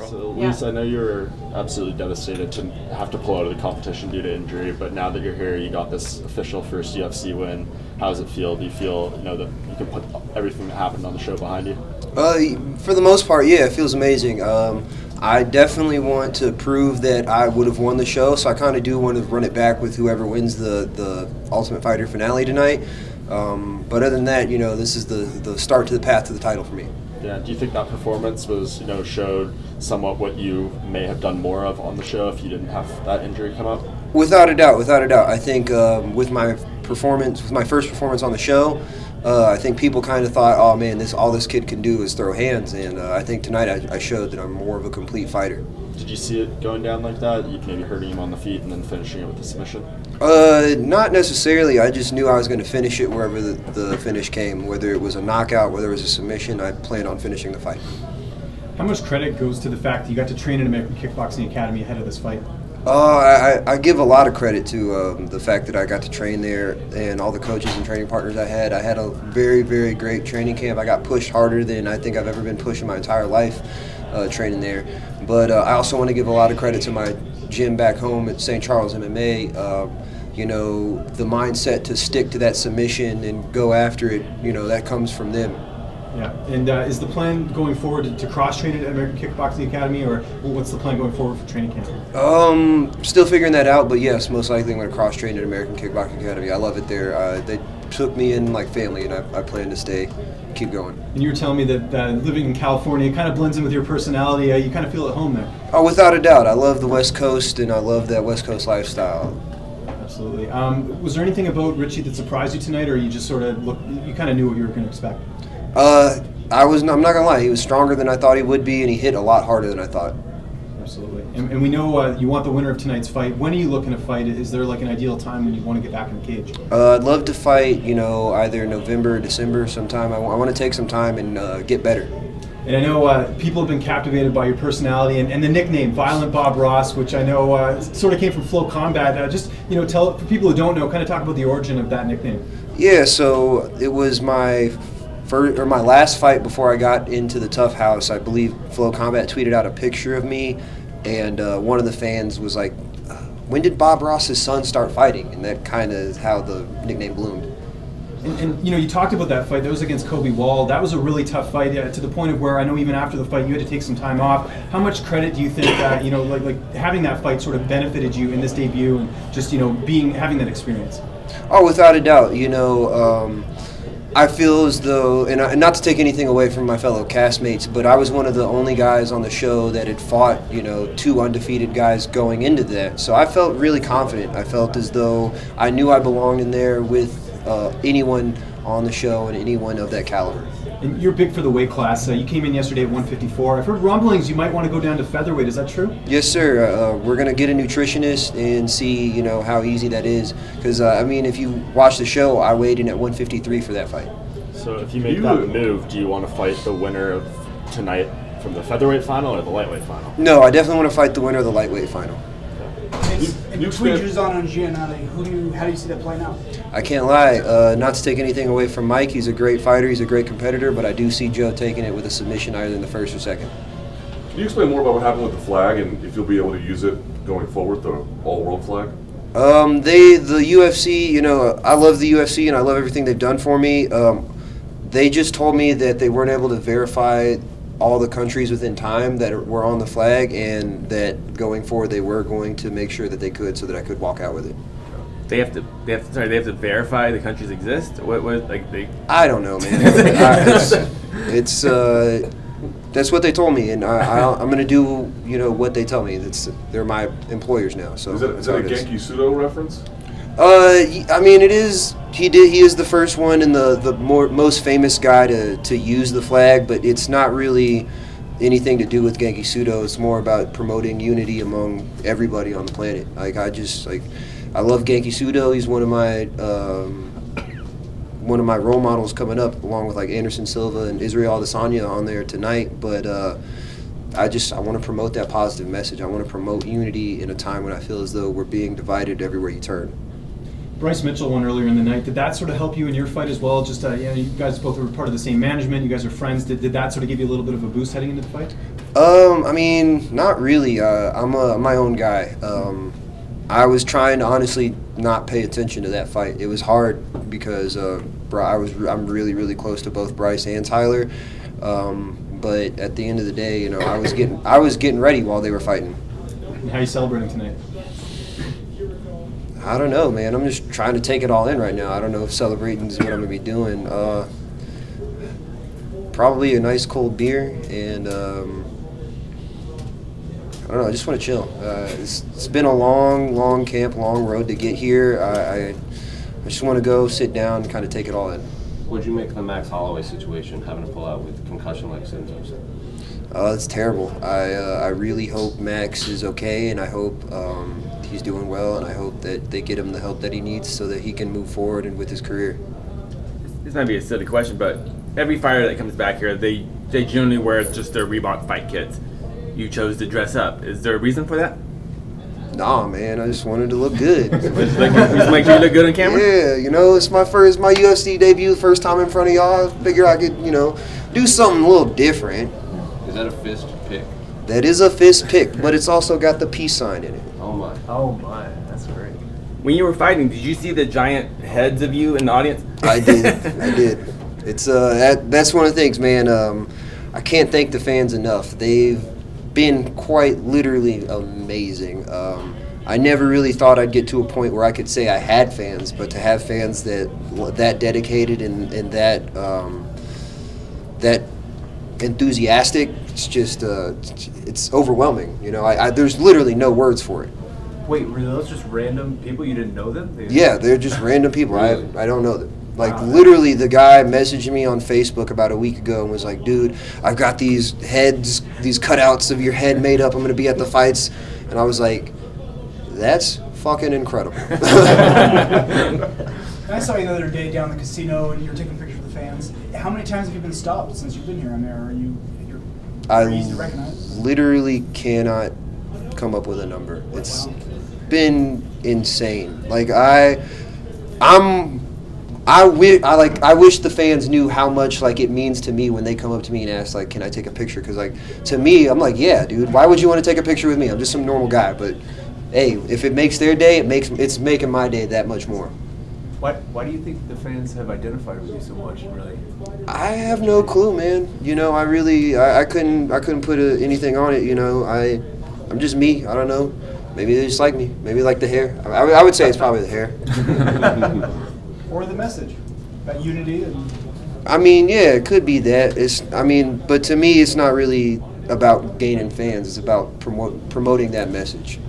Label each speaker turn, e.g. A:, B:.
A: So, Lisa, I know you were absolutely devastated to have to pull out of the competition due to injury, but now that you're here, you got this official first UFC win. How does it feel? Do you feel that you can put everything that happened on the show behind you?
B: For the most part, yeah, it feels amazing. I definitely want to prove that I would have won the show, so I kind of do want to run it back with whoever wins the Ultimate Fighter finale tonight. But other than that, this is the start to the path to the title for me.
A: Yeah. Do you think that performance was, showed somewhat what you may have done more of on the show if you didn't have that injury come up?
B: Without a doubt. I think with my first performance on the show, I think people kind of thought, oh man, all this kid can do is throw hands, and I think tonight I showed that I'm more of a complete fighter.
A: Did you see it going down like that? You maybe hurting him on the feet and then finishing it with a submission?
B: Not necessarily. I just knew I was going to finish it wherever the finish came. Whether it was a knockout, whether it was a submission, I planned on finishing the fight.
C: How much credit goes to the fact that you got to train in American Kickboxing Academy ahead of this fight?
B: I give a lot of credit to the fact that I got to train there and all the coaches and training partners I had. I had a very, very great training camp. I got pushed harder than I think I've ever been pushed in my entire life training there. But I also want to give a lot of credit to my gym back home at St. Charles MMA. The mindset to stick to that submission and go after it, that comes from them.
C: Yeah, and is the plan going forward to cross-train at American Kickboxing Academy, or what's the plan going forward for training camp?
B: Still figuring that out, but yes, most likely I'm going to cross-train at American Kickboxing Academy. I love it there. They took me in like family, and I plan to keep going.
C: And you were telling me that living in California kind of blends in with your personality. You kind of feel at home there.
B: Oh, without a doubt. I love the West Coast, and I love that West Coast lifestyle.
C: Absolutely. Was there anything about Richie that surprised you tonight, or you just sort of you kind of knew what you were going to expect?
B: I'm not gonna lie. He was stronger than I thought he would be, and he hit a lot harder than I thought.
C: Absolutely. And we know you want the winner of tonight's fight. When are you looking to fight? Is there like an ideal time when you want to get back in the cage?
B: I'd love to fight, either November or December sometime. I want to take some time and get better.
C: And I know people have been captivated by your personality and the nickname Violent Bob Ross, which I know sort of came from Flow Combat. Just tell for people who don't know, kind of talk about the origin of that nickname.
B: Yeah, so it was my last fight before I got into the TUF house. I believe Flow Combat tweeted out a picture of me, and one of the fans was like, when did Bob Ross's son start fighting? And that kind of is how the nickname bloomed.
C: And you talked about that fight. That was against Kobe Wall. That was a really tough fight to the point of where I know even after the fight you had to take some time off. How much credit do you think that like having that fight sort of benefited you in this debut and just having that experience?
B: Oh, without a doubt. I feel as though, and not to take anything away from my fellow castmates, but I was one of the only guys on the show that had fought, two undefeated guys going into that. So I felt really confident. I felt as though I knew I belonged in there with anyone on the show and anyone of that caliber.
C: And you're big for the weight class. You came in yesterday at 154. I've heard rumblings you might want to go down to featherweight. Is that true?
B: Yes, sir. We're going to get a nutritionist and see, how easy that is. Because, if you watch the show, I weighed in at 153 for that fight.
A: So if you make that move, do you want to fight the winner of tonight from the featherweight final or the lightweight final?
B: No, I definitely want to fight the winner of the lightweight final.
D: And between Juzan and Giannotti, how do you see that playing out?
B: I can't lie. Not to take anything away from Mike. He's a great fighter. He's a great competitor. But I do see Joe taking it with a submission either in the first or second.
E: Can you explain more about what happened with the flag and if you'll be able to use it going forward, the all-world flag?
B: The UFC, I love the UFC and I love everything they've done for me. They just told me that they weren't able to verify all the countries within time that were on the flag, and that going forward they were going to make sure that they could, so that I could walk out with it.
F: They have to verify the countries exist.
B: I don't know, man. That's what they told me, and I'm going to do what they tell me. They're my employers now. So
E: is that a Genki Sudo reference?
B: It is. He is the first one and the most famous guy to use the flag, but it's not really anything to do with Genki Sudo. It's more about promoting unity among everybody on the planet. I love Genki Sudo. He's one of my role models coming up, along with like Anderson Silva and Israel Adesanya on there tonight. But I want to promote that positive message. I want to promote unity in a time when I feel as though we're being divided everywhere you turn.
C: Bryce Mitchell won earlier in the night. Did that sort of help you in your fight as well? Just you guys both were part of the same management. You guys are friends. Did that sort of give you a little bit of a boost heading into the fight?
B: I mean, not really. I'm my own guy. I was trying to honestly not pay attention to that fight. It was hard because I'm really, really close to both Bryce and Tyler. But at the end of the day, you know, I was getting ready while they were fighting.
C: How are you celebrating tonight?
B: I don't know, man. I'm just trying to take it all in right now. I don't know if celebrating is what I'm gonna be doing. Probably a nice cold beer and. I don't know. I just want to chill. It's been a long camp, long road to get here. I just want to go sit down and kind of take it all in.
G: What'd you make of the Max Holloway situation, having to pull out with concussion-like symptoms?
B: It's terrible. I really hope Max is okay, and I hope he's doing well, and I hope that they get him the help that he needs so that he can move forward and with his career.
F: This might be a silly question, but every fighter that comes back here, they generally wear just their Reebok fight kits. You chose to dress up. Is there a reason for that?
B: Nah, man, I just wanted to look good.
F: Just make sure you look good on camera?
B: Yeah, you know, it's my UFC debut, first time in front of y'all. I figure I could, you know, do something a little different.
G: Is that a fist pick?
B: That is a fist pick, but it's also got the peace sign in it.
G: Oh my.
F: Oh my, that's great. When you were fighting, did you see the giant heads of you in the audience?
B: I did. I did. It's that's one of the things, man. I can't thank the fans enough. They've been quite literally amazing. I never really thought I'd get to a point where I could say I had fans, but to have fans that dedicated and that enthusiastic, it's just it's overwhelming. You know, there's literally no words for it.
H: Wait, were those just random people? You didn't know them?
B: Yeah, they're just random people. I don't know them. Like, literally, the guy messaged me on Facebook about a week ago and was like, dude, I've got these heads, these cutouts of your head made up. I'm going to be at the fights. And I was like, that's fucking incredible.
D: I saw you the other day down in the casino and you were taking pictures of the fans. How many times have you been stopped since you've been here? I mean, you're easy to recognize?
B: Literally cannot come up with a number. It's been insane. Like, I wish the fans knew how much like it means to me when they come up to me and ask like, can I take a picture? Because like to me, I'm like, yeah, dude. Why would you want to take a picture with me? I'm just some normal guy. But hey, if it makes their day, it's making my day that much more.
H: Why do you think the fans have identified with you so much? Really,
B: I have no clue, man. You know, I couldn't put anything on it. You know, I'm just me. I don't know. Maybe they just like me. Maybe like the hair. I would say it's probably the hair.
D: Or the message about unity and.
B: I mean, yeah, it could be that. But to me, it's not really about gaining fans. It's about promoting that message.